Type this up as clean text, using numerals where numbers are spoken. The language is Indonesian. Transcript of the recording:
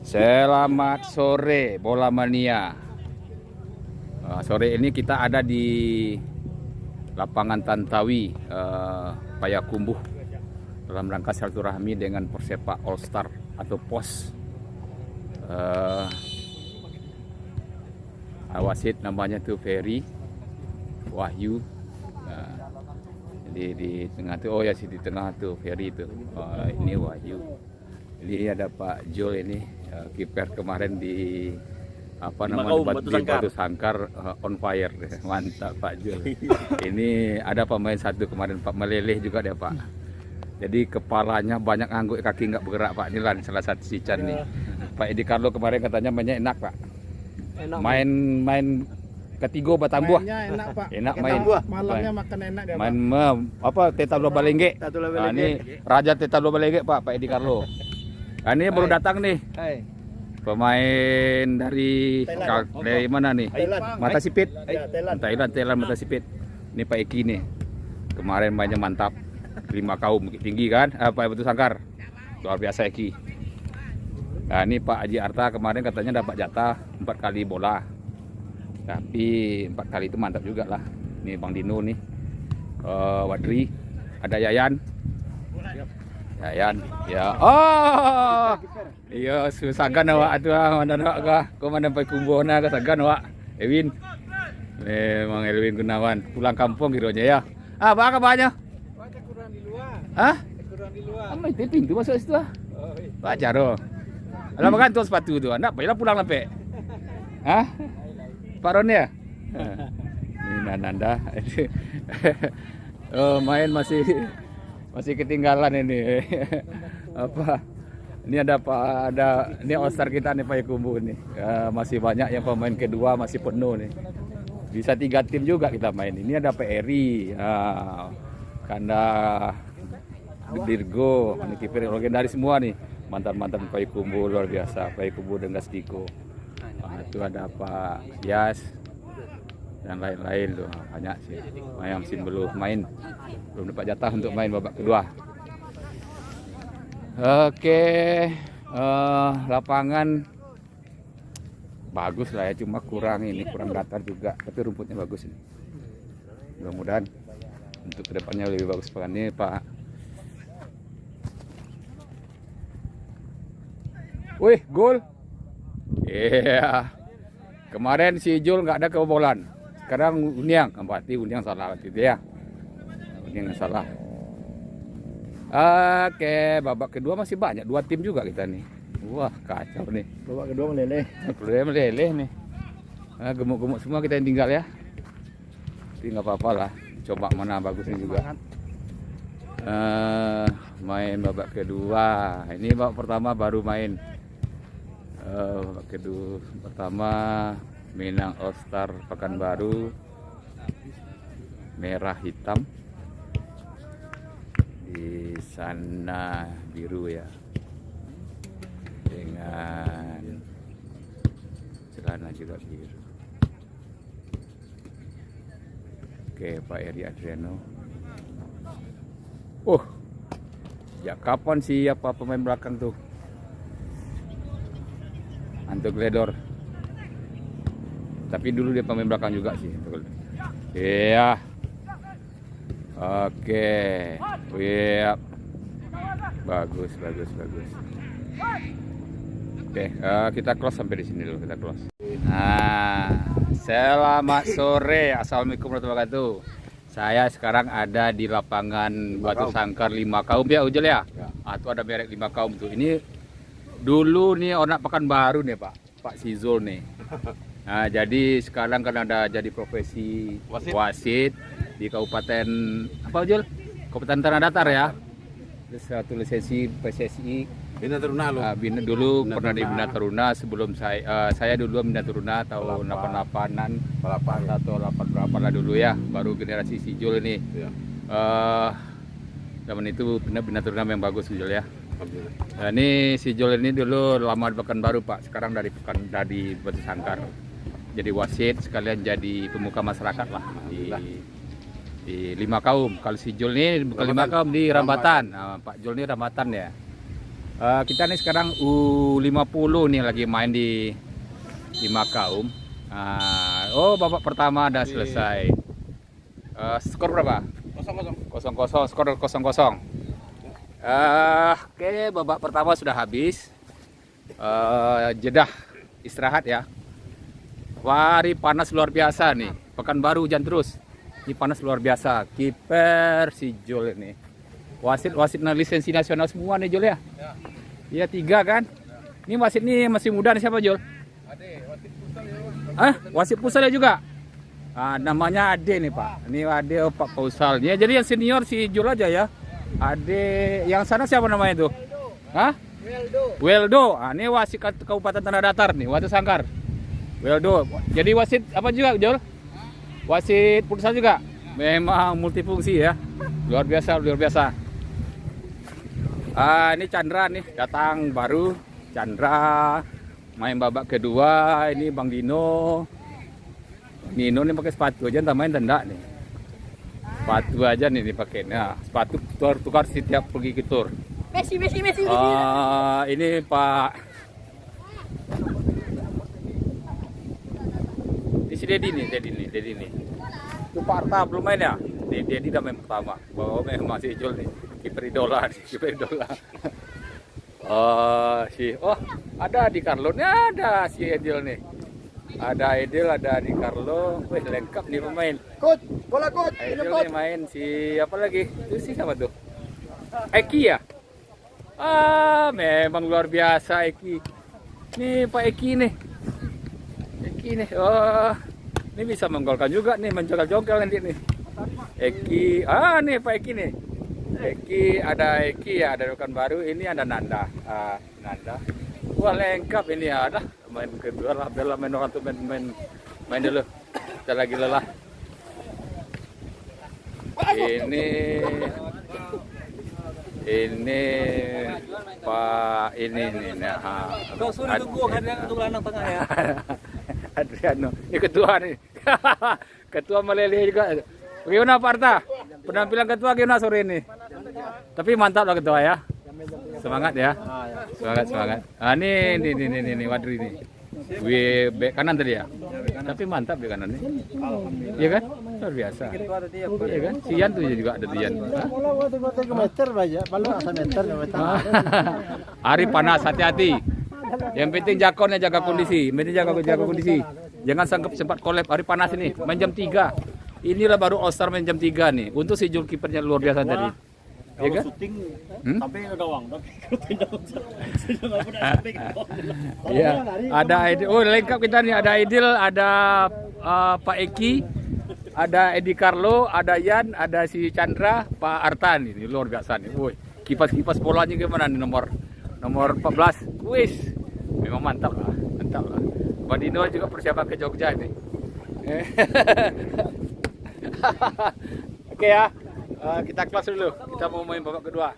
Selamat sore Bola Mania. Sore ini kita ada di lapangan Tantawi, Payakumbuh, dalam rangka silaturahmi dengan Persepak All Star atau POS. Wasit namanya tuh Ferry Wahyu. Jadi di tengah tuh, oh ya sih di tengah tuh Ferry tuh. Ini Wahyu. Jadi ada Pak Jul ini, kiper kemarin di Batu Sangkar, on fire. Mantap Pak Jul. Ini ada pemain satu kemarin Pak Meleleh juga dia Pak. Jadi kepalanya banyak ngangguk, kaki nggak bergerak Pak. Inilah salah satu si Chan nih. Pak Edi Carlo kemarin katanya mainnya enak Pak. Enak, main ketigo batang buah. Enak Pak. Enak main. Malamnya makan enak dia Main Teta Dua Balengge. Ini Raja Teta Dua Balengge Pak Edi Carlo. Ini baru datang nih. Pemain dari dari mana nih? Mata Sipit. Thailand Mata Sipit. Ini Pak Eki nih. Kemarin mainnya mantap. 5 kaum tinggi kan? Pak Batu Sangkar. Luar biasa Eki. Nah, ini Pak Haji Arta kemarin katanya dapat jatah 4 kali bola. Tapi 4 kali itu mantap juga lah. Ini Bang Dino nih. Wadri, ada Yayan. Ya. Oh. Iya, susagan awak atuh mana nak kah? Kau mana pai kumbona ka sagan awak. Ewin. Memang Elwin Gunawan pulang kampung kiranya ya. Apa kabarnya? Kurang di luar. Hah? Kurang di luar. Amai itu pintu masuk situ ah. Pak Jaro. Alah makan tuh sepatu tuh. Nak payah pulang lampe. Hah? Pak Ron ya? Ini Nanda. Oh, main masih ketinggalan ini. Apa? Ini ini All Star kita nih Payakumbuh nih. Masih banyak yang pemain kedua masih penuh nih. Bisa 3 tim juga kita main. Ini ada PRI, Kanda, Dirgo, ini kiper legendaris semua nih. Mantan-mantan Payakumbuh luar biasa. Payakumbuh dengan Diko. Itu ada Pak Yas dan lain-lain tuh, banyak sih. Yang belum main, belum dapat jatah untuk main babak kedua. Oke, lapangan bagus lah ya, cuma kurang datar juga, tapi rumputnya bagus ini. Mudah-mudahan untuk kedepannya lebih bagus pekan ini Pak. Wih, gol. Iya. Kemarin si Jul nggak ada kebobolan. Sekarang Uniang, berarti Uniang salah itu ya. Uniang salah. Oke, babak kedua masih banyak, 2 tim juga kita nih. Wah, kacau nih. Babak kedua meleleh. Meleleh nih. Gemuk-gemuk semua kita yang tinggal ya. Tapi nggak apa-apa lah. Coba mana bagusnya juga. Main babak kedua. Ini babak pertama baru main. Babak kedua pertama Minang All Star Pekanbaru merah hitam, di sana biru ya, dengan celana juga biru. Oke, Pak Eri Adriano. Ya kapan siapa pemain belakang tuh? Anto Gledor. Tapi dulu dia pemain belakang juga sih. Iya. Oke. Iya. Bagus. Oke, kita close sampai di sini dulu, kita close. Nah, selamat sore. Assalamualaikum warahmatullahi wabarakatuh. Saya sekarang ada di lapangan Batu Sangkar 5 kaum ya, Ujel ya. Itu ada merek 5 kaum tuh. Ini dulu nih orang Pekanbaru nih Pak Sizul nih. Nah, jadi sekarang kan ada jadi profesi wasit di Kabupaten apa Jul? Kabupaten Tanah Datar ya. Terus satu lisensi PSSI. Bina Taruna loh. Dulu pernah di Bina Taruna sebelum saya dulu Bina Taruna tahun 88-an, 88 atau 8 berapa lah dulu ya. Baru generasi si Jul ini. Ya. Zaman itu Bina Taruna yang bagus Jul ya. Nah, ini si Jul ini dulu lama di Pekanbaru Pak, sekarang dari Batu Sangkar. Jadi wasit sekalian jadi pemuka masyarakat lah di 5 kaum. Kalau si Jul ini bukan 5 kaum di Rambatan. Nah, Pak Jul ini Rambatan ya. Kita nih sekarang U50 nih lagi main di Makaum. Babak pertama udah selesai. Skor berapa? 0-0. Skor 0-0. Oke, babak pertama sudah habis. Jedah istirahat ya. Wah, hari panas luar biasa nih. Pekanbaru hujan terus. Ini panas luar biasa. Kiper si Jol ini. Wasit lisensi nasional semua nih Jol ya. Iya 3 kan. Ini wasit nih masih muda nih siapa Jol? Wasit pusat juga. Namanya Ade nih Pak. Ini Ade Pak Pausal. Ya, jadi yang senior si Jol aja ya. Ade yang sana siapa namanya itu? Weldo. Ini wasit Kabupaten Tanah Datar nih, wasit Sangkar. Weldo. Jadi wasit apa juga Jol? Wasit futsal juga. Memang multifungsi ya. Luar biasa. Ini Chandra nih datang baru. Chandra main babak kedua. Ini Bang Dino. Nino nih pakai sepatu aja, main tenda nih. Sepatu aja nih dipakai. Nah, sepatu tukar setiap pergi ke tur. Messi. Ini Pak. Di si Dedi nih. Itu Pak Arta belum main ya? Dedi udah main pertama. Bahwa memang si Ijul nih. Kiper idola. Ada di Carlo nih, ada si Edil nih. Ada Edil, ada di Carlo. Wih, lengkap nih pemain. Bola coach. Edil nih main si apa lagi? Itu si siapa tuh? Eki ya? Memang luar biasa Eki. Nih Pak Eki nih. Ini bisa menggolkan juga nih, menjogal-jogal nanti nih. Eki, nih Pak Eki nih. Ada Pekanbaru, ini ada Nanda. Nanda. Wah, lengkap ini ada. Main kedua lah, bela main orang tuh main dulu. Kita lagi lelah. Ini Pak ini nih. Adriano, ini ketua nih. Ketua meleleh juga. Gimana Pak Arta? Penampilan ketua gimana sore ini? Tapi mantap lah ketua ya. Semangat ya. Semangat. Ini Wadri nih. Bek kanan tadi ya. Tapi mantap di kanan nih. Iya kan? Luar biasa. Iya kan? Sian tuh juga ada Sian. Hari panas, hati-hati. Yang penting jakonnya jaga kondisi. Jangan sempat collab hari panas ini. Main jam 3. Inilah baru All Star main jam 3 nih. Untuk si Jul kipernya luar biasa tadi. Ya kan? Sampai ke gawang, tapi kalau pindah Iya, ada Edil. Lengkap kita nih, ada Edil, ada Pak Eki, ada Edi Carlo, ada Yan, ada si Chandra, Pak Arta nih, luar biasa nih. Woi, kipas bolanya gimana nih nomor 14. Wis. Memang mantap lah. Pak Dino juga persiapan ke Jogja ini. Oke ya. Kita kelas dulu. Kita mau main babak kedua.